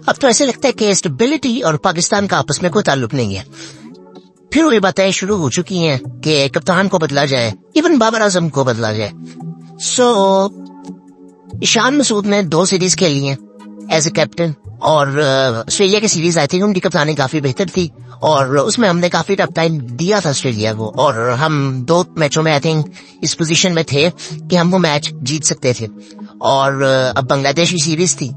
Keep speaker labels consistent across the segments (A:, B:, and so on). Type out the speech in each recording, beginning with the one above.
A: अब तो ऐसे लगता है कि स्टेबिलिटी और पाकिस्तान का आपस में कोई ताल्लुक नहीं है। फिर वही बातें शुरू हो चुकी हैं कि कप्तान को बदला जाए, इवन बाबर आजम को बदला जाए। ईशान मसूद ने 2 सीरीज खेली हैं एज ए कैप्टन, और ऑस्ट्रेलिया की सीरीज आई थिंक उनकी कप्तानी काफी बेहतर थी और उसमें हमने काफी टफ टाइम दिया था ऑस्ट्रेलिया को, और हम 2 मैचों में आई थिंक इस पोजीशन में थे कि हम वो मैच जीत सकते थे। और अब बांग्लादेश की सीरीज थी,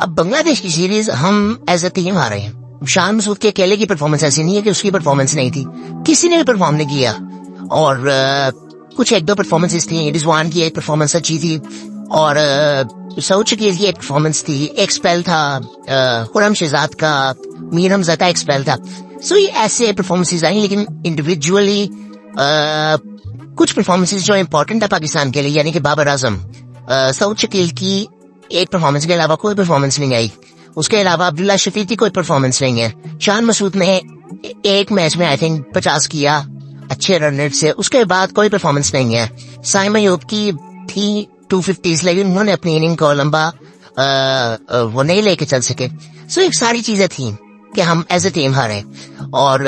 A: अब बांग्लादेश की सीरीज हम एज ए टीम हारे हैं। शान मसूद के अकेले की परफॉर्मेंस ऐसी नहीं है कि उसकी परफॉर्मेंस नहीं थी, किसी ने भी परफॉर्म नहीं किया। और कुछ 1-2 परफॉर्मेंसेस थी, रिजवान की एक परफॉर्मेंस अच्छी थी और सऊद शकील की एक परफॉर्मेंस थी, एक स्पेल था खुरम शहजाद का, मीर हमजा का एक स्पेल था। सो ये ऐसे परफॉर्मेंसेस आई, लेकिन इंडिविजुअली कुछ परफॉर्मेंसेस जो इम्पोर्टेंट है पाकिस्तान के लिए, यानी कि बाबर आजम, सऊद शकील की एक परफॉर्मेंस के अलावा कोई परफॉर्मेंस नहीं आई। उसके अलावा अब्दुल्ला शफीक की कोई परफॉर्मेंस नहीं है। शान मसूद ने एक मैच में आई थिंक 50 किया अच्छे रन रेट से, उसके बाद कोई परफॉर्मेंस नहीं है। साइम अयूब की थी 250, लेकिन उन्होंने अपनी इनिंग को लंबा वो नहीं लेके चल सके। सो एक सारी चीजें थी कि हम एज ए टीम हारे, और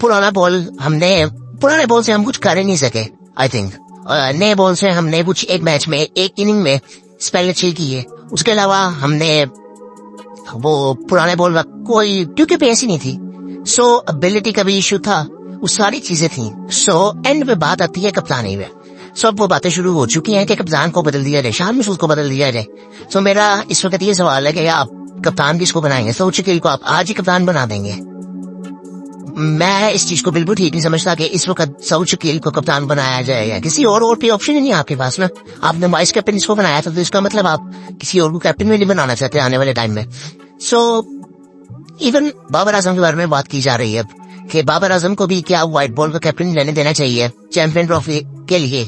A: पुराने बॉल से हम कुछ कर ही नहीं सके। आई थिंक नए बॉल से हमने कुछ एक मैच में एक इनिंग में स्पेल अच्छी की है, उसके अलावा हमने वो पुराने बॉल में कोई, क्योंकि पेस ही नहीं थी। सो एबिलिटी का भी इशू था, वो सारी चीजें थी। सो एंड पे बात आती है कप्तानी में। अब वो बातें शुरू हो चुकी हैं कि कप्तान को बदल दिया जाए, शान मसूद को बदल दिया जाए। सो मेरा इस वक्त ये सवाल है कि आप कप्तान किसको बनाएंगे? सऊद शकील को आप आज ही कप्तान बना देंगे? मैं इस चीज को बिल्कुल ठीक नहीं समझता कि इस वक्त सऊद शकील को कप्तान बनाया जाएगा। किसी और पे ऑप्शन ही नहीं है आपके पास ना। आपने वाइस कैप्टन इसको बनाया था, तो इसका मतलब आप किसी और को कैप्टन में नहीं बनाना चाहते आने वाले टाइम में। सो इवन बाबर आजम के बारे में बात की जा रही है कि बाबर आजम को भी क्या व्हाइट बॉल का कैप्टन लेने देना चाहिए चैंपियन ट्रॉफी के लिए।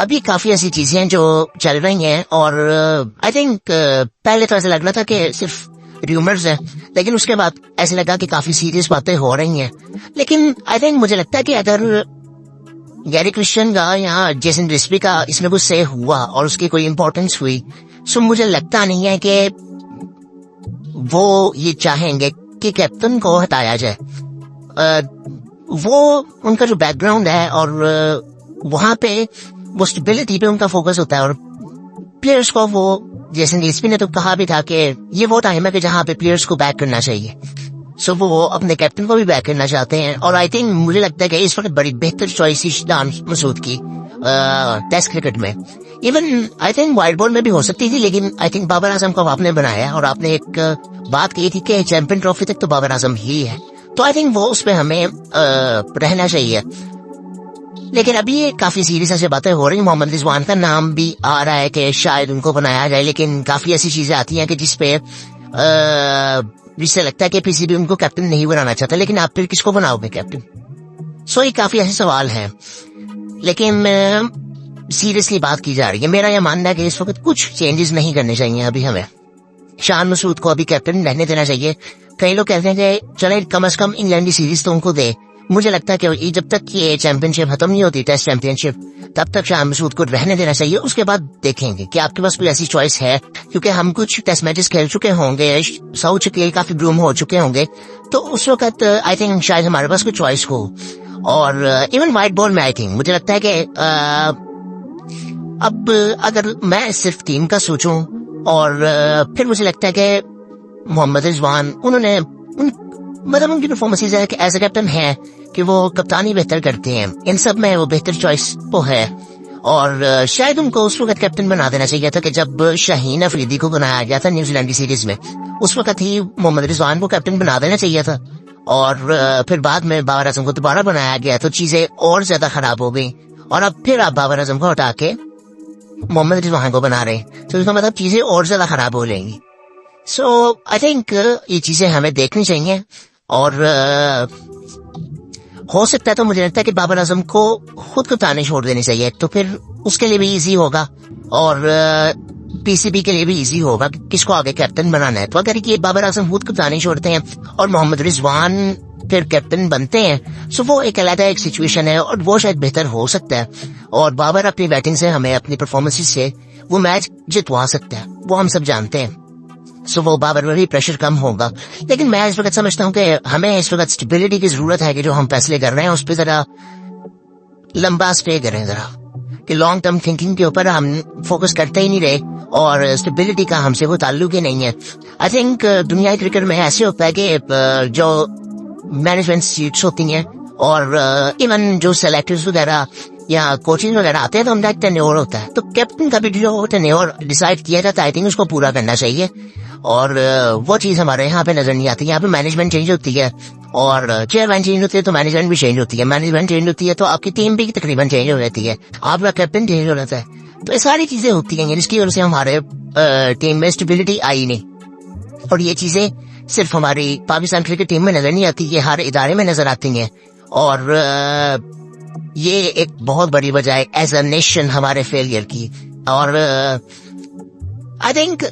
A: अभी काफी ऐसी चीजें हैं जो चल रही हैं, और आई थिंक पहले तो ऐसा लग रहा था कि सिर्फ रूमर्स है, लेकिन उसके बाद ऐसे लगा कि काफी सीरियस बातें हो रही हैं। लेकिन आई थिंक मुझे लगता है कि अगर गैरी क्रिश्चियन का या जेसन रिस्पी का इसमें कुछ से हुआ और उसकी कोई इम्पोर्टेंस हुई, सो मुझे लगता नहीं है कि वो ये चाहेंगे कि कैप्टन को हटाया जाए। वो उनका जो बैकग्राउंड है और वहां पे वो स्टेबिलिटी पे उनका फोकस होता है, और प्लेयर्स को वो जैसे रिस्पी ने तो कहा भी था कि ये वो टाइम है कि जहाँ पे प्लेयर्स को बैक करना चाहिए। सो वो अपने कैप्टन को भी बैक करना चाहते हैं, और आई थिंक मुझे लगता है कि इस वक्त बड़ी बेहतर चॉइस शान मसूद की टेस्ट क्रिकेट में। Even I think white ball में भी हो सकती थी, लेकिन आई थिंक बाबर आजम को आपने बनाया, और आपने एक बात कही थी कि चैंपियन ट्रॉफी तक तो बाबर आजम ही है, तो आई थिंक वो उस पर हमें रहना चाहिए। लेकिन अभी ये काफी सीरियस ऐसी बातें हो रही। मोहम्मद रिजवान का नाम भी आ रहा है कि शायद उनको बनाया जाए, लेकिन काफी ऐसी चीजें आती हैं कि जिससे लगता है कि पीसीबी उनको कैप्टन नहीं बनाना चाहता। लेकिन आप फिर किसको बनाओगे कैप्टन? ये काफी ऐसे सवाल हैं, लेकिन सीरियसली बात की जा रही है। मेरा यह मानना है कि इस वक्त कुछ चेंजेस नहीं करने चाहिए। अभी हमें शान मसूद को अभी कैप्टन रहने देना चाहिए। कई लोग कहते हैं कि चले कम से कम इंग्लैंड की सीरीज तो उनको दे। मुझे लगता है कि जब तक ये चैंपियनशिप खत्म नहीं होती, टेस्ट चैंपियनशिप, तब तक शान मसूद को रहने देना चाहिए। उसके बाद देखेंगे कि आपके पास कोई ऐसी चॉइस है, क्योंकि हम कुछ टेस्ट मैचेस खेल चुके होंगे, सऊद शकील काफी ग्रूम हो चुके होंगे, तो उस वक्त आई थिंक शायद हमारे पास कोई चॉइस हो। और इवन व्हाइट बॉल में आई थिंक मुझे लगता है कि अब अगर मैं सिर्फ टीम का सोचूं, और फिर मुझे लगता है कि मोहम्मद रिजवान उन्होंने मतलब उनकी परफॉर्मेंस है कि एज ए कैप्टन है कि वो कप्तानी बेहतर करते हैं, इन सब में वो बेहतर चॉइस वो है। और शायद उनको उस वक्त कैप्टन बना देना चाहिए था कि जब शाहीन अफरीदी को बनाया गया था न्यूजीलैंड की सीरीज में, उस वक्त ही मोहम्मद रिजवान को कैप्टन बना देना चाहिए था। और फिर बाद में बाबर आजम को दोबारा बनाया गया, तो चीजें और ज्यादा खराब हो गई, और अब फिर आप बाबर आजम को हटा के मोहम्मद रिजवान को बना रहे हैं, तो इसका मतलब चीजें और ज्यादा खराब हो जाएंगी। आई थिंक ये चीजें हमें देखनी चाहिए, और हो सकता है तो मुझे लगता है कि बाबर आजम को खुद कप्तानी छोड़ देनी चाहिए, तो फिर उसके लिए भी इजी होगा, और पीसीबी के लिए भी इजी होगा कि किसको आगे कैप्टन बनाना है। तो अगर ये बाबर आजम खुद कप्तानी छोड़ते हैं और मोहम्मद रिजवान फिर कैप्टन बनते हैं, सो वो एक अलग एक सिचुएशन है, और वो शायद बेहतर हो सकता है। और बाबर अपनी बैटिंग से हमें अपनी परफॉर्मेंस से वो मैच जितवा सकता है, वो हम सब जानते हैं। सो वो बाबर में भी प्रेशर कम होगा। लेकिन मैं इस वक्त समझता हूँ कि हमें इस वक्त स्टेबिलिटी की जरूरत है कि जो हम फैसले कर रहे हैं उस पर जरा लंबा स्टे करें, जरा कि लॉन्ग टर्म थिंकिंग के ऊपर हम फोकस करते ही नहीं रहे और स्टेबिलिटी का हमसे वो ताल्लुक ही नहीं है। आई थिंक दुनिया क्रिकेट में ऐसे होता है कि जो मैनेजमेंट सीट्स होती हैं और इवन जो सेलेक्टर्स वगैरह या कोचिंग वगैरह आते हैं तो उनका एक टेन्योर होता है, तो कैप्टन का भी जो टेन्योर डिसाइड किया जाता है आई थिंक उसको पूरा करना चाहिए। और वो चीज हमारे यहाँ पे नजर नहीं आती। यहाँ पे मैनेजमेंट चेंज होती है और चेयरमैन चेंज होती है तो मैनेजमेंट भी चेंज होती है, मैनेजमेंट चेंज होती है तो आपकी टीम भी तकरीबन चेंज हो जाती है, आपका कैप्टन चेंज हो जाता है। तो ये सारी चीजें होती हैं जिसकी वजह से हमारे टीम में स्टेबिलिटी आई नहीं। और ये चीजें सिर्फ हमारी पाकिस्तान क्रिकेट टीम में नजर नहीं आती, ये हर इदारे में नजर आती हैं। और ये एक बहुत बड़ी वजह है एज अ नेशन हमारे फेलियर की। और आई थिंक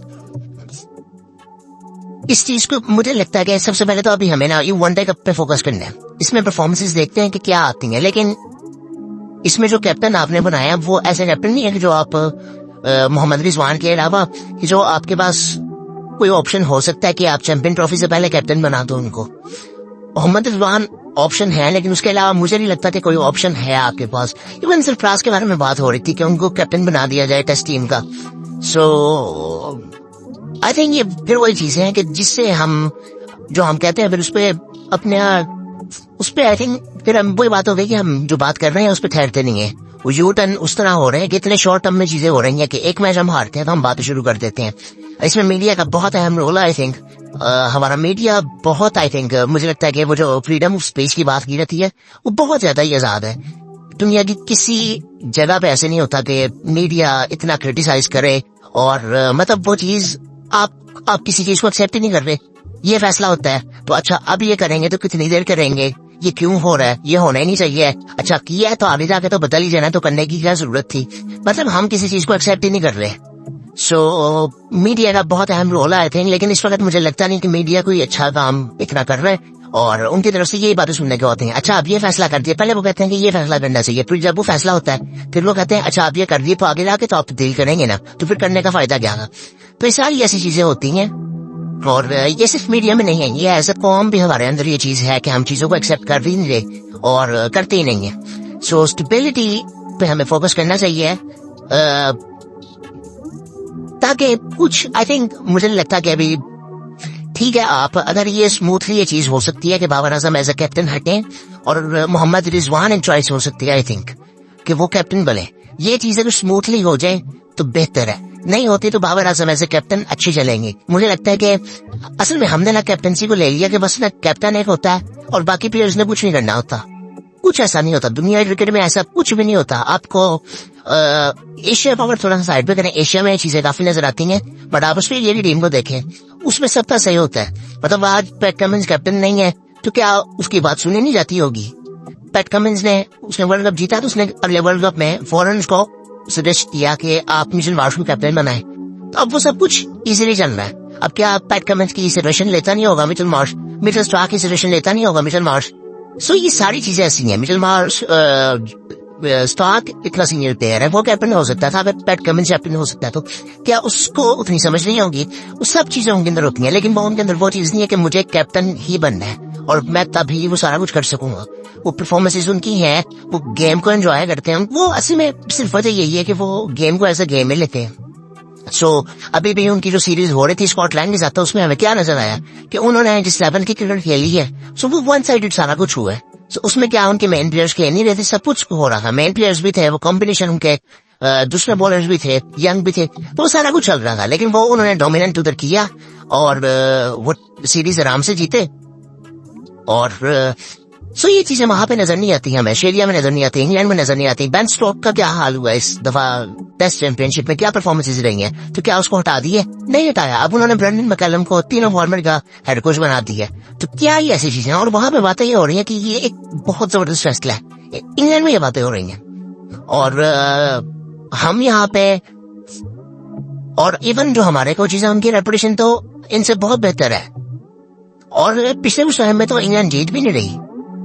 A: इस चीज को मुझे लगता है कि सबसे पहले तो अभी हमें ना ये वनडे कप पे फोकस करना है। इसमें परफॉर्मेंसेस देखते हैं कि क्या आती हैं, लेकिन इसमें जो कैप्टन आपने बनाया वो ऐसे कैप्टन नहीं है कि जो आप मोहम्मद रिजवान के अलावा कि जो आपके पास कोई ऑप्शन हो सकता है कि आप चैंपियन ट्रॉफी से पहले कैप्टन बना दो उनको। मोहम्मद रिजवान ऑप्शन है, लेकिन उसके अलावा मुझे नहीं लगता कि कोई ऑप्शन है आपके पास। इवन सरफराज के बारे में बात हो रही थी कि उनको कैप्टन बना दिया जाए टेस्ट टीम का। सो आई थिंक ये फिर वही चीजें हैं कि जिससे हम जो हम कहते हैं फिर उस पर अपने उस पर आई थिंक फिर हम वही बात हो गई कि हम जो बात कर रहे हैं उस पर ठहरते नहीं है। वो यू टर्न उस तरह हो रहे हैं कि इतने शॉर्ट टर्म में चीजें हो रही हैं कि एक मैच हम हारते हैं तो हम बातें शुरू कर देते हैं। इसमें मीडिया का बहुत अहम रोल है। आई थिंक हमारा मीडिया बहुत आई थिंक मुझे लगता है कि वो जो फ्रीडम ऑफ स्पीच की बात की जाती है वो बहुत ज्यादा ही आजाद है। दुनिया की किसी जगह पे ऐसे नहीं होता कि मीडिया इतना क्रिटिसाइज करे और मतलब वो चीज आप किसी चीज को एक्सेप्ट ही नहीं कर रहे। ये फैसला होता है तो अच्छा अब ये करेंगे तो कितनी देर करेंगे, ये क्यों हो रहा है, ये होना ही नहीं चाहिए, अच्छा किया है तो आगे जाके तो बदल ही जाना, तो करने की क्या जरूरत थी। मतलब हम किसी चीज को एक्सेप्ट ही नहीं कर रहे। सो मीडिया का बहुत अहम रोल है आई थिंक। लेकिन इस वक्त मुझे लगता नहीं कि मीडिया कोई अच्छा काम इतना कर रहा है और उनकी तरफ से यही बातें सुनने के होते हैं। अच्छा अब ये फैसला कर दिया, पहले वो कहते हैं कि ये फैसला करना चाहिए, फिर जब वो फैसला होता है फिर वो कहते हैं अच्छा आप ये कर दिए तो आगे जाके तो आप तब्दील करेंगे ना, तो फिर करने का फायदा क्या है। तो ये सारी ऐसी चीजें होती हैं और ये सिर्फ मीडिया में नहीं है, ये ऐसा कौम भी हमारे अंदर ये चीज है कि हम चीजों को एक्सेप्ट कर भी नहीं रहे और करते ही नहीं है। सो स्टेबिलिटी पे हमें फोकस करना चाहिए ताकि कुछ आई थिंक मुझे लगता है कि अभी ठीक है आप अगर ये स्मूथली ये चीज हो सकती है कि Babar Azam as a captain हटें और मोहम्मद रिजवान एक चॉइस हो सकती है आई थिंक कि वो कैप्टन बने। ये चीज अगर स्मूथली हो जाए तो बेहतर है, नहीं होती तो Babar Azam as a captain अच्छे चलेंगे। मुझे लगता है कि असल में हमने ना कैप्टनसी को ले लिया कि बस ना कैप्टन एक होता है और बाकी प्लेयर्स ने कुछ नहीं करना होता। कुछ ऐसा नहीं होता, दुनिया क्रिकेट में ऐसा कुछ भी नहीं होता। आपको एशिया पावर थोड़ा सा साइड पे करें, एशिया में चीजें काफी नजर आती हैं, बट आप ऑस्ट्रेलिया की टीम को देखें उसमें सबका सही होता है। मतलब आज पैट कमिंस कैप्टन नहीं है तो क्या उसकी बात सुनी नहीं जाती होगी। पैट कमिंस ने उसने वर्ल्ड कप जीता तो उसने अगले वर्ल्ड कप में फॉरन को सजेस्ट किया कि आप मिचेल मार्श को कैप्टन बनाएं, तो अब वो सब कुछ इजीली चल रहा है। अब क्या पैट कमिंस की सजेशन लेता नहीं होगा मिचेल मार्श, मिचेल स्टार्क की सजेशन लेता नहीं होगा मिचेल मार्श। सो ये सारी चीजें ऐसी हैं। मिचेल मार्श स्टार्क इतना सीनियर प्लेयर है, वो कैप्टन हो सकता था, अगर पैट कमिंस कैप्टन हो सकता है तो क्या उसको उतनी समझ नहीं होगी। वो सब चीजें उनके अंदर होती हैं, लेकिन वो उनके अंदर वो चीज नहीं है कि मुझे कैप्टन ही बनना है और मैं तभी वो सारा कुछ कर सकूंगा। वो परफॉर्मेंसेस उनकी हैं, वो गेम को एंजॉय करते हैं, वो असल में सिर्फ वजह यही है कि वो गेम को ऐसा गेम में लेते हैं। सो अभी भी उनकी जो सीरीज हो रही थी स्कॉटलैंड के साथ, तो उसमें हमें क्या नजर आया कि उन्होंने जिस लेवल की क्रिकेट खेली है सो वो वन साइडेड सारा कुछ हुआ है। सो उसमें क्या उनके मेन प्लेयर्स खेल नहीं रहे थे, सब कुछ हो रहा था, मेन प्लेयर्स भी थे, वो कॉम्बिनेशन उनके दूसरे बॉलर्स भी थे, यंग भी थे, तो सारा कुछ चल रहा था। लेकिन वो उन्होंने डोमिनेंट उधर किया और वो सीरीज आराम से जीते। और सो ये चीजें वहां पे नजर नहीं आती, हमें ऑस्ट्रेलिया में नजर नहीं आती, इंग्लैंड में नजर नहीं आती। बेन स्टोक्स का क्या हाल हुआ इस दफा टेस्ट चैंपियनशिप में, क्या परफॉर्मेंसेस रही हैं, तो क्या उसको हटा दिए? नहीं हटाया। अब उन्होंने ब्रेंडन मैकलम को तीनों फॉर्मेट का हेड कोच बना दिया। तो क्या ये ऐसी चीजें, और वहां पे बातें ये हो रही है कि ये एक बहुत जबरदस्त फैसला है। इंग्लैंड में ये बातें हो रही हैं और हम यहाँ पे और इवन जो हमारे कोचेज हैं उनकी रेपुटेशन तो इनसे बहुत बेहतर है। और पिछले कुछ टाइम में तो इंग्लैंड जीत भी नहीं रही।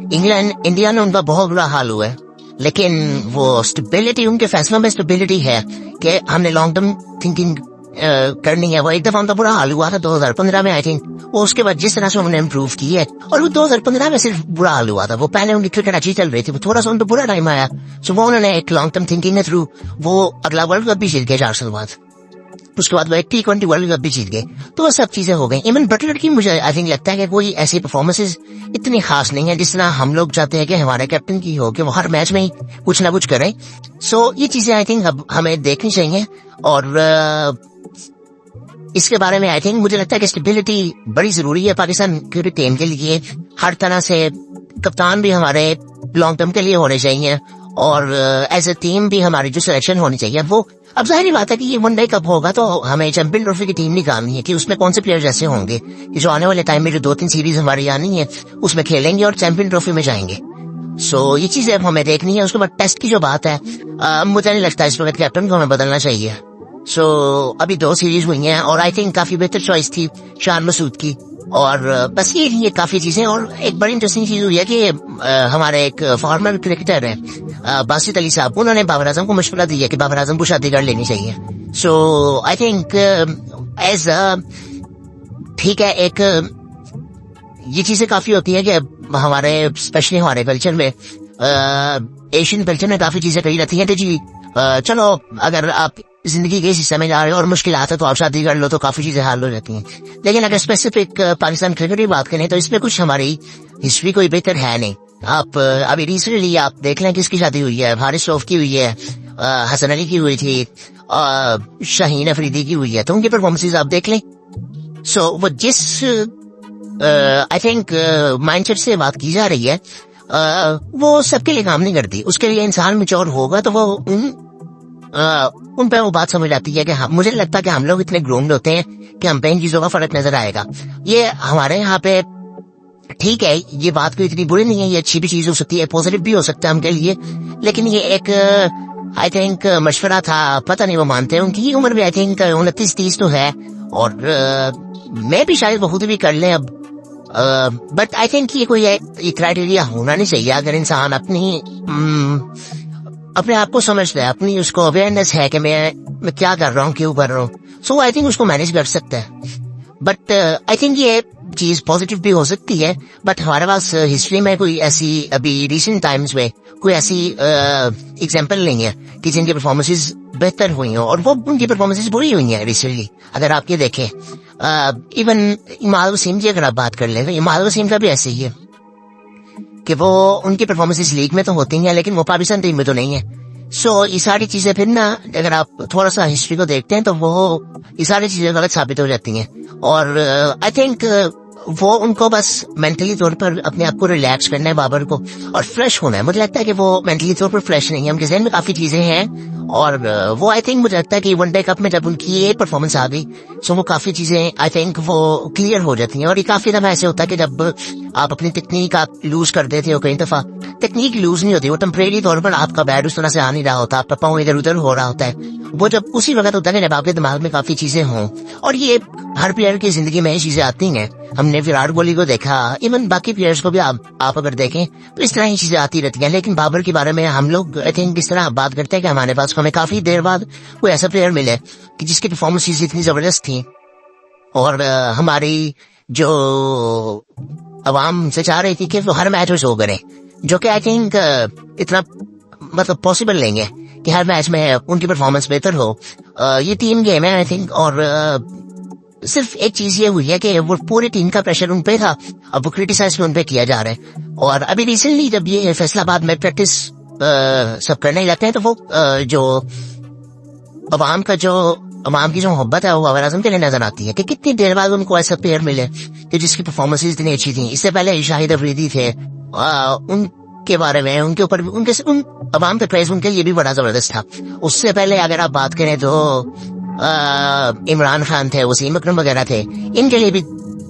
A: इंग्लैंड इंडिया ने उनका बहुत बुरा हाल हुआ है, लेकिन वो स्टेबिलिटी, उनके फैसलों में स्टेबिलिटी है कि हमने लॉन्ग टर्म थिंकिंग करनी है। वो एक दफा उनका बुरा हाल हुआ था 2015 में आई थिंक, वो उसके बाद जिस तरह से उन्होंने इम्प्रूव की है, और वो 2015 में सिर्फ बुरा हाल हुआ था, वो पहले उनकी क्रिकेट अच्छी चल रही थी, वो थोड़ा सा उनको बुरा टाइम आया, सो वो उन्होंने एक लॉन्ग टर्म थिंकिंग के थ्रू वो अगला वर्ल्ड कप भी जीत गए 4 साल बाद, उसके बाद वो एक T20 वर्ल्ड कप भी जीत गए। तो वो सब चीजें हो गई। इवन बटलर की मुझे आई थिंक लगता है कि कोई ऐसी परफॉर्मेंसेस इतनी खास नहीं है जिस तरह हम लोग चाहते हैं कि हमारे कैप्टन की हो, कि वो हर मैच में ही कुछ ना कुछ करें। सो ये चीजें आई थिंक अब हमें देखनी चाहिए, और इसके बारे में आई थिंक मुझे लगता है कि स्टेबिलिटी बड़ी जरूरी है पाकिस्तान क्रिकेट टीम के लिए। हर तरह से कप्तान भी हमारे लॉन्ग टर्म के लिए होने चाहिए, और एज ए टीम भी हमारी जो सिलेक्शन होनी चाहिए वो, अब जाहिर बात है कि ये वनडे कप होगा तो हमें चैंपियन ट्रॉफी की टीम निकालनी है कि उसमें कौन से प्लेयर्स ऐसे होंगे कि जो आने वाले टाइम में जो 2-3 सीरीज हमारी आनी है उसमें खेलेंगे और चैंपियन ट्रॉफी में जाएंगे। सो ये चीजें अब हमें देखनी है। उसके बाद टेस्ट की जो बात है, मुझे नहीं लगता इस वक्त कैप्टन को हमें बदलना चाहिए। सो अभी 2 सीरीज हुई हैं और आई थिंक काफी बेहतर चॉइस थी शान मसूद की, और बस ये काफी चीजें। और एक बड़ी इंटरेस्टिंग चीज हुई है कि हमारे एक फॉर्मर क्रिकेटर है बासित अली साहब, उन्होंने बाबर आजम को मशवरा दिया कि बाबर आजम को शादी कर लेनी चाहिए। सो आई थिंक एज ठीक है, एक ये चीजें काफी होती है कि हमारे स्पेशली हमारे कल्चर में, एशियन कल्चर में काफी चीजें कही रहती हैं कि जी चलो अगर आप जिंदगी के इस हिस्से में जा रहे हो और मुश्किल आता है तो आप शादी कर लो तो काफी चीजें हल हो जाती हैं। लेकिन अगर स्पेसिफिक पाकिस्तान क्रिकेट की बात करें तो इसमें कुछ हमारी हिस्ट्री कोई बेहतर है नहीं। आप अभी रिसेंटली आप देख लें किसकी शादी हुई है, हारिस रऊफ की हुई है, हसन अली की हुई थी, शाहीन अफरीदी की हुई है, तो उनकी परफॉर्मेंसेज आप देख लें। सो वो जिस आई थिंक माइंडसेट से बात की जा रही है, वो सबके लिए काम नहीं करती। उसके लिए इंसान मैच्योर होगा तो वो उन पे वो बात समझ आती है कि मुझे लगता है कि हम लोग इतने ग्रूम्ड होते हैं कि हम पे इन चीजों का फर्क नजर आएगा। ये हमारे यहाँ पे ठीक है, ये बात कोई इतनी बुरी नहीं है, ये अच्छी भी चीज हो सकती है, पॉजिटिव भी हो सकता है हमके लिए, लेकिन ये एक आई थिंक मशवरा था। पता नहीं वो मानते हैं, उनकी उम्र भी आई थिंक 29-30 तो है, और मैं भी शायद बहुत भी कर लें अब, बट आई थिंक ये कोई क्राइटेरिया होना नहीं चाहिए। अगर इंसान अपने आप को समझता है, अपनी उसको अवेयरनेस है कि मैं क्या कर रहा हूँ, क्यों कर रहा हूँ, सो आई थिंक उसको मैनेज कर सकता है। बट आई थिंक ये चीज पॉजिटिव भी हो सकती है, बट हमारे पास हिस्ट्री में कोई ऐसी अभी रिसेंट टाइम्स में कोई ऐसी एग्जांपल नहीं है कि जिनकी परफॉर्मेंसेस बेहतर हुई हो, और वो उनकी परफॉर्मेंसेस बुरी हुई हैं रिसेंटली। अगर आप ये देखें, इवन इमाद वसीम की अगर आप बात कर लें तो इमाद वसीम का भी ऐसे ही है कि वो उनकी परफॉर्मेंसेस लीग में तो होती हैं लेकिन वो पाकिस्तान टीम में तो नहीं है। सो ये सारी चीजें फिर ना, अगर आप थोड़ा सा हिस्ट्री को देखते हैं तो वो ये सारी चीजें गलत साबित हो जाती हैं, और आई थिंक वो उनको बस मेंटली तौर पर अपने आप को रिलैक्स करना है बाबर को, और फ्रेश होना है। मुझे लगता है कि वो मेंटली तौर पर फ्रेश नहीं है, उनके ज़हन में काफी चीजें हैं, और वो आई थिंक मुझे लगता है कि वनडे कप में जब उनकी ये परफॉर्मेंस आ गई सो वो काफी चीजें आई थिंक वो क्लियर हो जाती हैं। और ये काफी दफा ऐसे होता है कि जब आप अपनी टेक्निक आप लूज कर देते हो, कई दफा टेक्निक लूज नहीं होती, वो टेम्परेरी तौर पर आपका बैट उस तरह से आ नहीं रहा होता, आपका पाँव इधर उधर हो रहा होता है, वो जब उसी वक्त होता है जब आपके दिमाग में काफी चीजें हों। और ये हर प्लेयर की जिंदगी में ये चीजें आती हैं। हमने विराट कोहली को देखा, इवन बाकी प्लेयर्स को भी आप अगर देखें तो इस तरह की चीजें आती रहती हैं। लेकिन बाबर के बारे में हम लोग आई थिंक इस तरह बात करते हैं कि हमारे पास हमें काफी देर बाद कोई ऐसा प्लेयर मिले कि जिसकी परफॉर्मेंस इतनी जबरदस्त थी, और हमारी जो अवाम से चाह रही थी कि वो हर मैच में शो करें, जो कि आई थिंक इतना मतलब पॉसिबल नहीं है कि हर मैच में उनकी परफॉर्मेंस बेहतर हो। ये टीम गेम है आई थिंक, और सिर्फ एक चीज ये हुई है कि वो पूरी टीम का प्रेशर उन पे था, अब वो क्रिटिसाइज उन पे किया जा रहा है। और अभी रिसेंटली जब ये फैसलाबाद में प्रैक्टिस सब करने जाते हैं तो वो जो अवाम की जो मोहब्बत है वो बाबर आजम के लिए नजर आती है कि कितनी देर बाद उनको ऐसा प्लेयर मिले कि जिसकी परफॉर्मेंस इतनी अच्छी थी। इससे पहले शाहिद अफरीदी थे, उनके बारे में उनके ऊपर उन अवाम का क्रेज उनके लिए भी बड़ा जबरदस्त था। उससे पहले अगर आप बात करें तो इमरान खान थे, वसीम अकरम वगैरह थे, इनके लिए भी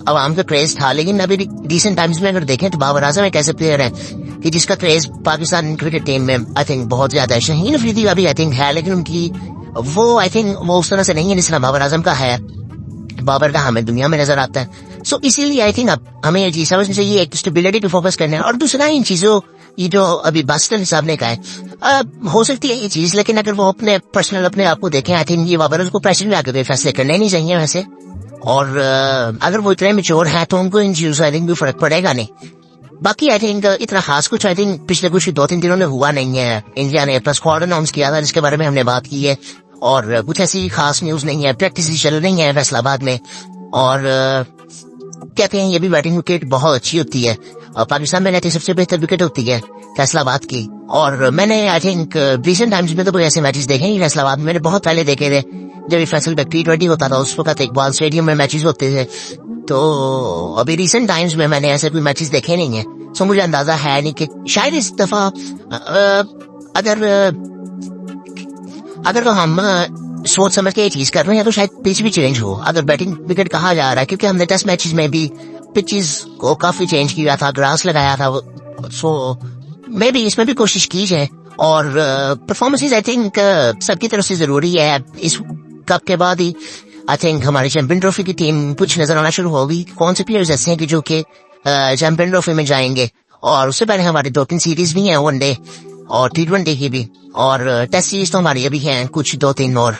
A: अवाम का क्रेज था। लेकिन अभी रिसेंट टाइम्स में अगर देखें तो बाबर आजम एक ऐसे प्लेयर है कि जिसका क्रेज पाकिस्तान क्रिकेट टीम में आई थिंक बहुत ज्यादा है। शाहीन अफरीदी का भी आई थिंक है, लेकिन उनकी वो आई थिंक वो उस तरह से नहीं है जिस तरह बाबर आजम का है। बाबर का हमें दुनिया में नजर आता है। सो इसीलिए आई थिंक अब हमें ये चीज समझनी चाहिए, एक स्टेबिलिटी पे फोकस करना है, और दूसरा इन चीजों ये जो अभी बास्टन साहब ने कहा है, हो सकती है ये चीज, लेकिन अगर वो अपने पर्सनल अपने आप को देखें, आई थिंक ये वाबर को प्रेशर में आकर फैसले करने नहीं चाहिए वैसे। और अगर वो इतने मेच्योर है तो उनको इन चीजों आई थिंक भी फर्क पड़ेगा नहीं। बाकी आई थिंक इतना खास कुछ आई थिंक पिछले कुछ 2-3 दिनों में हुआ नहीं है। इंडिया ने अपना स्क्वाड अनाउंस किया था जिसके बारे में हमने बात की है, और कुछ ऐसी खास न्यूज नहीं है। प्रैक्टिस चल रही है फैसलाबाद में, और कहते हैं ये भी बैटिंग विकेट बहुत अच्छी होती है, और पाकिस्तान में रहती सबसे बेहतर विकेट होती है फैसलाबाद की। और मैंने आई थिंक रिसेंट टाइम्स में तो कोई ऐसे मैचेस देखे नहीं फैसलाबाद में, मैंने बहुत पहले देखे थे जब ये फैसल T20 होता था, उस वक्त इकबाल स्टेडियम में मैचेस होते थे। तो अभी रिसेंट टाइम्स में मैंने ऐसे कोई मैचेस देखे नहीं है, सो मुझे अंदाजा है नहीं कि शायद इस दफा अगर तो हम सोच समझ के ये चीज कर रहे हैं तो शायद पिच भी चेंज हो, अगर बैटिंग विकेट कहा जा रहा है, क्योंकि हमने टेस्ट मैचेस में भी पिचेस को काफी चेंज किया था, ग्रास लगाया था, सो मे बी इसमें भी कोशिश की जाए। और परफॉर्मेंसेस आई थिंक सबकी तरफ से जरूरी है। इस कप के बाद ही आई थिंक हमारी चैंपियन ट्रॉफी की टीम कुछ नजर आना शुरू होगी, कौन से प्लेयर्स ऐसे हैं कि जो कि चैंपियन ट्रॉफी में जाएंगे। और उससे पहले हमारी 2-3 सीरीज भी हैं, वनडे और T20 की भी, और टेस्ट सीरीज तो हमारी अभी हैं कुछ 2-3 और।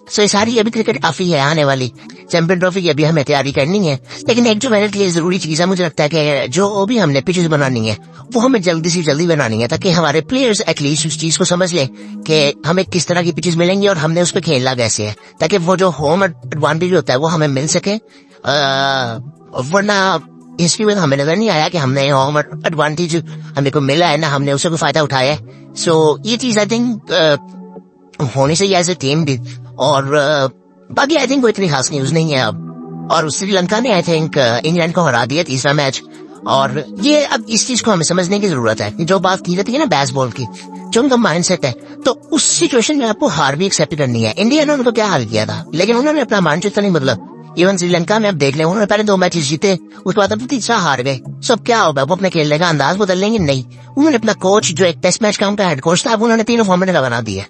A: सो ये सारी अभी क्रिकेट काफी है आने वाली, चैंपियन ट्रॉफी की अभी हमें तैयारी करनी है। लेकिन एक जो मेरे लिए जरूरी चीज है, मुझे लगता है कि जो भी हमने पिचेस बनानी है वो हमें जल्दी से जल्दी बनानी है, ताकि हमारे प्लेयर्स एटलीस्ट उस चीज को समझ लें कि हमें किस तरह की पिचेस मिलेंगी और हमने उस पर खेलना कैसे है, ताकि वो जो होम एडवांटेज होता है वो हमें मिल सके। वरना हिस्ट्री में हमें नजर नहीं आया कि हमने होम एडवांटेज हमें को मिला है ना, हमने उससे कोई फायदा उठाया है। सो ये चीज आई थिंक होनी चाहिए एज ए टीम भी। और बाकी आई थिंक कोई इतनी खास न्यूज नहीं है अब। और श्रीलंका ने आई थिंक इंग्लैंड को हरा दिया तीसरा मैच, और ये अब इस चीज को हमें समझने की जरूरत है। जो बात की जाती है ना बेसबॉल की, जो उनका माइंडसेट है, तो उस सिचुएशन में आपको हार भी एक्सेप्ट करनी है। इंडिया ने उनको क्या हाल किया था, लेकिन उन्होंने अपना माइंडसेट नहीं बदला। इवन श्रीलंका में आप देख लें, उन्होंने पहले 2 मैचेस जीते, उसके बाद अब तीसरा हार गए। सब क्या होगा, वो अपने खेलने का अंदाज बदल लेंगे? नहीं, उन्होंने अपना कोच जो एक टेस्ट मैच का उनका हेड कोच था, उन्होंने 3 फॉर्मेट का बना दिया।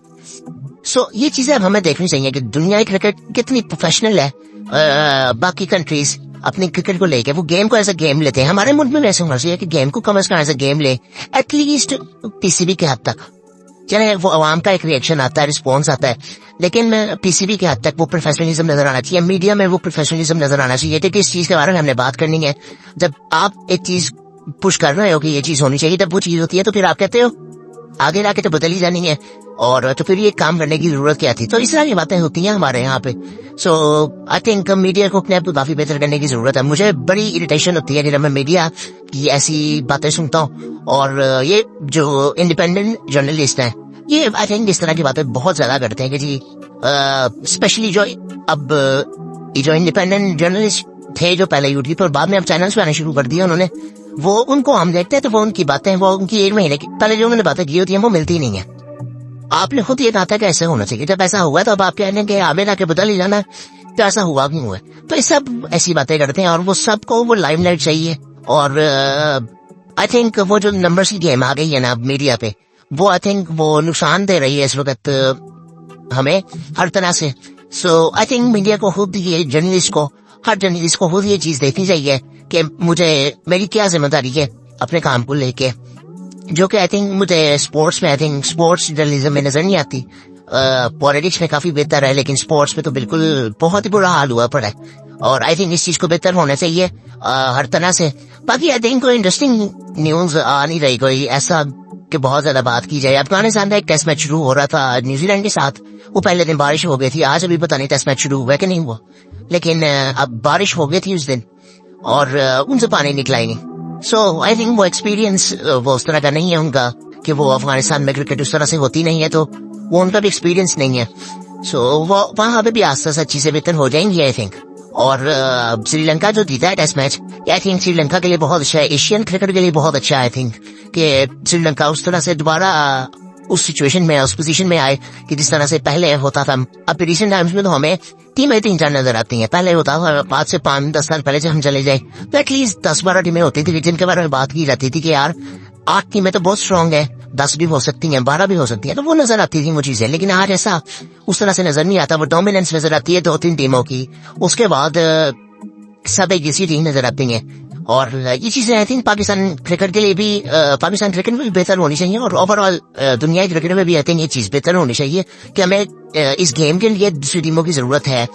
A: सो ये चीजें अब हमें देखनी चाहिए कि दुनिया की क्रिकेट कितनी प्रोफेशनल है। बाकी कंट्रीज अपनी क्रिकेट को लेके वो गेम को ऐसा गेम लेते हैं। हमारे मुल्क में वैसे होना चाहिए कि गेम को कम अज कम ऐसा गेम ले, एटलीस्ट पीसीबी के हद तक। चले वो आवाम का एक रिएक्शन आता है, रिस्पॉन्स आता है, लेकिन पीसीबी के हद तक वो प्रोफेशनलिज्म नजर आना चाहिए, मीडिया में वो प्रोफेशनलिज्म नजर आना चाहिए। क्योंकि इस चीज के बारे में हमने बात करनी है। जब आप एक चीज पुश कर रहे हो कि ये चीज होनी चाहिए, तब वो चीज होती है, तो फिर आप कहते हो आगे जाके तो बदल ही जानी है, और तो फिर ये काम करने की जरूरत क्या थी। तो इस तरह की बातें होती हैं हमारे यहाँ पे। सो आई थिंक मीडिया को अपने आप को काफी बेहतर करने की जरूरत है। मुझे बड़ी इरिटेशन होती है जब मैं मीडिया की ऐसी बातें सुनता हूँ, और ये जो इंडिपेंडेंट जर्नलिस्ट हैं, ये आई थिंक इस तरह की बातें बहुत ज्यादा करते हैं कि जी स्पेशली जो अब जो इंडिपेंडेंट जर्नलिस्ट थे जो पहले यूट्यूब पर, बाद में अब चैनल्स पे आने शुरू कर दिया उन्होंने, वो उनको हम देखते हैं तो वो उनकी बातें, वो उनकी 1 महीने की पहले जो उन्होंने बातें की होती हैं वो मिलती नहीं है। आपने खुद ये कहा था कि ऐसे होना चाहिए, जब ऐसा हुआ तो अब आप कहने के आगे जाके बदल ही जाना, तो ऐसा हुआ क्यों हुआ? तो ये सब ऐसी बातें करते हैं, और वो सबको वो लाइमलाइट चाहिए। और आई थिंक वो जो नंबर्स की गेम आ गई है ना मीडिया पे, वो आई थिंक वो नुकसान दे रही है इस वक्त हमें हर तरह से। सो आई थिंक मीडिया को खुद ये हर जर्नलिस्ट को खुद ये चीज देखनी चाहिए कि मेरी क्या जिम्मेदारी है अपने काम को लेके, जो कि आई थिंक मुझे स्पोर्ट्स में, आई थिंक स्पोर्ट्स जर्नलिज्म में नजर नहीं आती। पॉलिटिक्स में काफी बेहतर है, लेकिन स्पोर्ट्स में तो बिल्कुल बहुत ही बुरा हाल हुआ पड़ा है। और आई थिंक इस चीज को बेहतर होना चाहिए हर तरह से। बाकी आई थिंक कोई इंटरेस्टिंग न्यूज आ नहीं रही कोई ऐसा कि बहुत ज्यादा बात की जाए। अफगानिस्तान का एक टेस्ट मैच शुरू हो रहा था न्यूजीलैंड के साथ, वो पहले दिन बारिश हो गई थी, आज अभी पता नहीं टेस्ट मैच शुरू हुआ कि नहीं हुआ, लेकिन अब बारिश हो गई थी उस दिन और उनसे पानी निकला ही नहीं। सो आई थिंक वो एक्सपीरियंस वो उस तरह का नहीं है उनका, कि वो अफगानिस्तान में क्रिकेट उस तरह से होती नहीं है, तो वो उनका भी एक्सपीरियंस नहीं है। सो वो वहां पे भी आस्ते आस्ते चीजें बेहतर हो जाएंगी आई थिंक। और श्रीलंका जो जीता है test match, I think Sri Lanka के लिए बहुत अच्छा है, एशियन क्रिकेट के लिए बहुत अच्छा है आई थिंक, कि श्रीलंका उस तरह से दोबारा उस सिचुएशन में, उस पोजीशन में आए कि जिस तरह से पहले होता था। अब रिसेंट टाइम्स में तो हमें टीमें 3-4 नजर आती हैं, पहले होता था 5 से 5-10 साल पहले जब हम चले जाए तो एटलीस्ट 10-12 टीमें होती थी जिनके बारे में बात की जाती थी कि यार 8 टीमें तो बहुत स्ट्रांग है, 10 भी हो सकती हैं, 12 भी हो सकती हैं, तो वो नजर आती थी वो चीजें। लेकिन आज ऐसा उस तरह से नजर नहीं आता, वो डोमिनेंस नजर आती है 2-3 टीमों की, उसके बाद सब एक जैसी टीम नजर आती है। और ये चीजें आई थिंक पाकिस्तान क्रिकेट के लिए भी पाकिस्तान क्रिकेट में भी बेहतर होनी चाहिए और ओवरऑल दुनिया की क्रिकेट में भी आई थिंक ये चीज बेहतर होनी चाहिए कि हमें इस गेम के लिए दूसरी टीमों की जरूरत है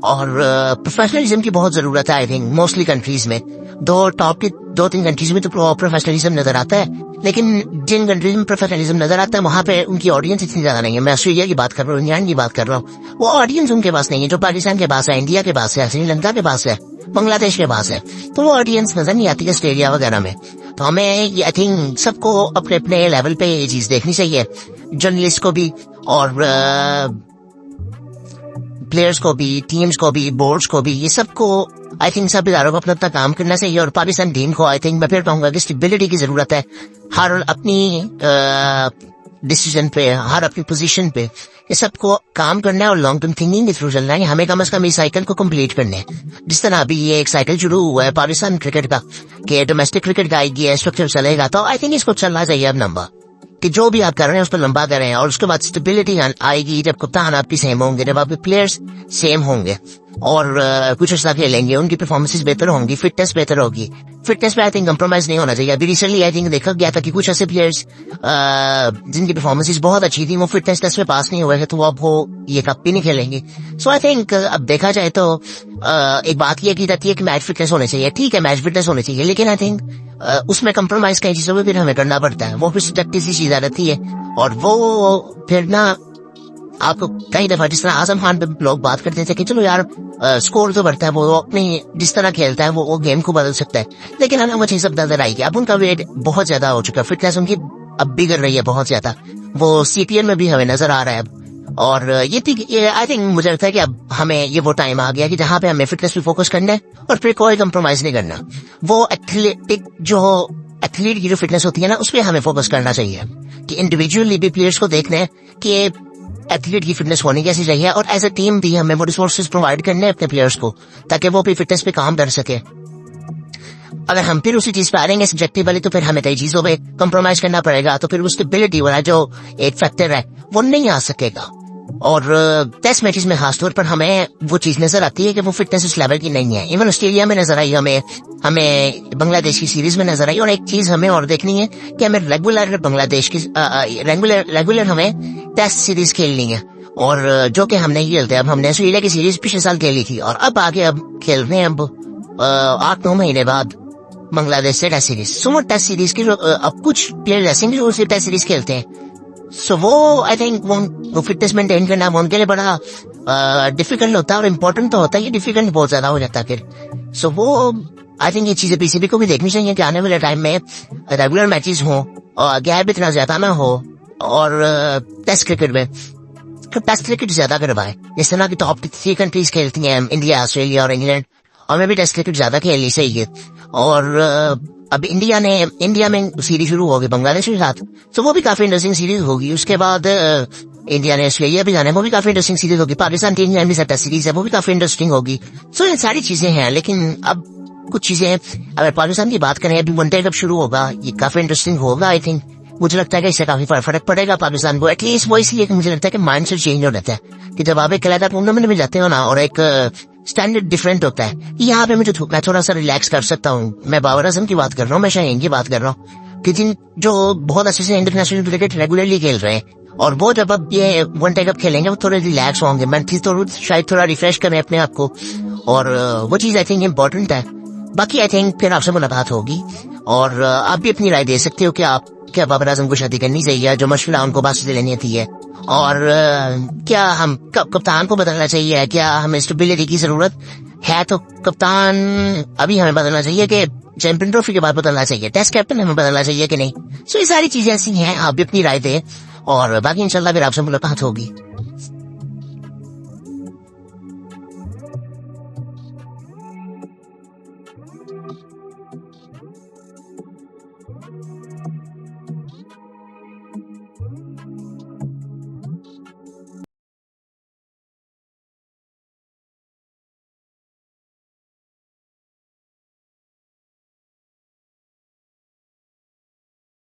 A: और प्रोफेशनलिज्म की बहुत जरूरत है आई थिंक मोस्टली कंट्रीज में। टॉप की 2-3 कंट्रीज में तो प्रोफेशनलिज्म नजर आता है, लेकिन जिन कंट्रीज में प्रोफेशनलिज्म नजर आता है वहां पे उनकी ऑडियंस इतनी ज्यादा नहीं है। मैं ऑस्ट्रेलिया की बात कर रहा हूँ, इंग्लैंड की बात कर रहा हूँ, वो ऑडियंस उनके पास नहीं है जो पाकिस्तान के पास है, इंडिया के पास है, श्रीलंका के पास है, बांग्लादेश के पास है। तो वो ऑडियंस नजर नहीं आती ऑस्ट्रेलिया वगैरह में। तो हमें आई थिंक सबको अपने अपने लेवल पे ये चीज देखनी चाहिए, जर्नलिस्ट को भी और प्लेयर्स को भी, टीम्स को भी, बोर्ड्स को भी, ये सबको आई थिंक सब इदारों को अपना अपना काम करना चाहिए। और पाकिस्तान टीम को आई थिंक मैं फिर कहूंगा कि स्टेबिलिटी की जरूरत है हर अपनी डिसीजन पे, हर अपनी पोजीशन पे, ये सबको काम करना है और लॉन्ग टर्म थिंकिंग के थ्रू चलना है। हमें कम से कम इस साइकिल को कंप्लीट करना है। जिस तरह अभी ये एक साइकिल शुरू हुआ है पाकिस्तान क्रिकेट का कि डोमेस्टिक क्रिकेट का आएगी, स्ट्रक्चर चलेगा, तो आई थिंक इसको चलना चाहिए अब लंबा, कि जो भी आप कर रहे हैं उस पर लंबा कर रहे हैं। और उसके बाद स्टेबिलिटी आएगी जब कप्तान आपकी सेम होंगे, जब आपके प्लेयर्स सेम होंगे और कुछ अर्सा खेलेंगे, उनकी परफॉर्मेंसेस बेहतर होंगी, फिटनेस बेहतर होगी। फिटनेस पे आई थिंक कंप्रोमाइज नहीं होना चाहिए। अभी रिसेंटली आई थिंक देखा गया था कि कुछ ऐसे प्लेयर्स जिनकी परफॉर्मेंसेस बहुत अच्छी थी, वो फिटनेस टेस्ट में पास नहीं हुए थे, तो अब वो ये कप भी नहीं खेलेंगे। सो आई थिंक अब देखा जाए तो एक बात ये की जाती है कि मैच फिटनेस होनी चाहिए, ठीक है मैच फिटनेस होनी चाहिए, लेकिन आई थिंक उसमें कंप्रोमाइज कई चीजों में फिर हमें करना पड़ता है। वो फिर सब्जेक्टिव सी चीज आ रहती है और वो फिर ना आपको कई दफा, जिस तरह आजम खान पे लोग बात करते थे कि चलो यार स्कोर तो बढ़ता है, वो अपनी जिस तरह खेलता है वो गेम को बदल सकता है, लेकिन हमें मुझे सब नजर आएगी। अब उनका वेट बहुत ज्यादा हो चुका है, फिटनेस उनकी अब बिगड़ रही है बहुत ज्यादा, वो सीपीएल में भी हमें नजर आ रहा है अब। और ये आई थिंक मुझे लगता है कि अब हमें ये वो टाइम आ गया कि जहाँ पे हमें फिटनेस पे फोकस करना है और फिर कोई कंप्रोमाइज नहीं करना। वो एथलीट की जो फिटनेस होती है ना, उस पर हमें फोकस करना चाहिए कि इंडिविजुअली भी प्लेयर्स को देखना है कि एथलीट की फिटनेस होनी कैसी चाहिए, और एज ए टीम भी हमें वो रिसोर्सेज प्रोवाइड करने हैं अपने प्लेयर्स को ताकि वो भी फिटनेस पे काम कर सके। अगर हम फिर उसी चीज पे आ रहेंगे सब्जेक्टिव वाली, तो फिर हमें कई चीजों पे कंप्रोमाइज करना पड़ेगा, तो फिर वो स्टेबिलिटी वाला जो एक फैक्टर है वो नहीं आ सकेगा। और टेस्ट मैचेस में खासतौर पर हमें वो चीज नजर आती है कि वो फिटनेस उस लेवल की नहीं है। इवन ऑस्ट्रेलिया में नजर आई, हमें बांग्लादेश की सीरीज में नजर आई। और एक चीज हमें और देखनी है कि हमें रेगुलर बांग्लादेश की रेगुलर हमें टेस्ट सीरीज खेलनी है, और जो कि हम नहीं खेलते। अब हमने ऑस्ट्रेलिया की सीरीज पिछले साल खेली थी और अब आगे अब खेल रहे हैं अब 8-9 महीने बाद बांग्लादेश से टेस्ट सीरीज। सो वो टेस्ट सीरीज की अब कुछ प्लेयर ऐसे हैं जो उसे टेस्ट सीरीज खेलते हैं। सो वो आई थिंक वो फिटनेस मेंटेन करना उनके लिए बड़ा डिफिकल्ट होता है और इम्पोर्टेंट तो होता है, ये डिफिकल्ट बहुत ज्यादा हो जाता है फिर। सो वो आई थिंक ये चीजें पीसीबी को भी देखनी चाहिए कि आने वाले टाइम में रेगुलर मैचेस हो और गैप इतना ज्यादा ना हो, और टेस्ट क्रिकेट में टेस्ट क्रिकेट ज्यादा करवाए। जिस तरह की टॉप 3 कंट्रीज खेलती हैं, इंडिया, ऑस्ट्रेलिया और इंग्लैंड, और मैं भी टेस्ट क्रिकेट ज्यादा खेलनी चाहिए। और अब इंडिया में सीरीज शुरू होगी बांग्लादेश के साथ, तो वो भी काफी इंटरेस्टिंग सीरीज होगी। उसके बाद इंडिया ने ऑस्ट्रेलिया भी जाना है, वो भी काफी इंटरेस्टिंग सीरीज होगी। पाकिस्तान टीम में भी टेस्ट सीरीज है, वो भी काफी इंटरेस्टिंग होगी। सो ये सारी चीजें हैं, लेकिन अब कुछ चीजें अगर पाकिस्तान की बात करें, अभी वनडे कब शुरू होगा, ये काफी इंटरेस्टिंग होगा। आई थिंक मुझे लगता है कि इससे काफी फर्क पड़ेगा पाकिस्तान को। एटलीस्ट वो इसलिए मुझे लगता है कि माइंड सेट चेंज हो जाता है कि जब आप एक अलग टूर्नामेंट में जाते हो ना, और एक स्टैंडर्ड डिफरेंट होता है, यहाँ पे मैं थोड़ा सा रिलैक्स कर सकता हूँ। मैं बाबर आजम की बात कर रहा हूँ, मैं शाहीन की बात कर रहा हूँ, कि जिन जो बहुत अच्छे से इंटरनेशनल क्रिकेट रेगुलरली खेल रहे हैं, और वो जब अब ये वनडे कप खेलेंगे वो थोड़े रिलैक्स होंगे, मेंटली तो शायद थोड़ा रिफ्रेश करें अपने आप को, और वो चीज आई थिंक इम्पोर्टेंट है। बाकी आई थिंक फिर आपसे मुलाकात होगी, और आप भी अपनी राय दे सकते हो कि आप क्या बाबर आजम को शादी करनी चाहिए, जो मशवरा उनको बात से लेनी थी है, और क्या हम कप्तान को बदलना चाहिए, क्या हमें स्टेबिलिटी की जरूरत है, तो कप्तान अभी हमें बदलना चाहिए कि चैंपियन ट्रॉफी के बाद बदलना चाहिए, टेस्ट कैप्टन हमें बदलना चाहिए कि नहीं। सो ये सारी चीजें ऐसी हैं, आप भी अपनी राय दें, और बाकी इंशाल्लाह फिर आपसे मुलाकात होगी।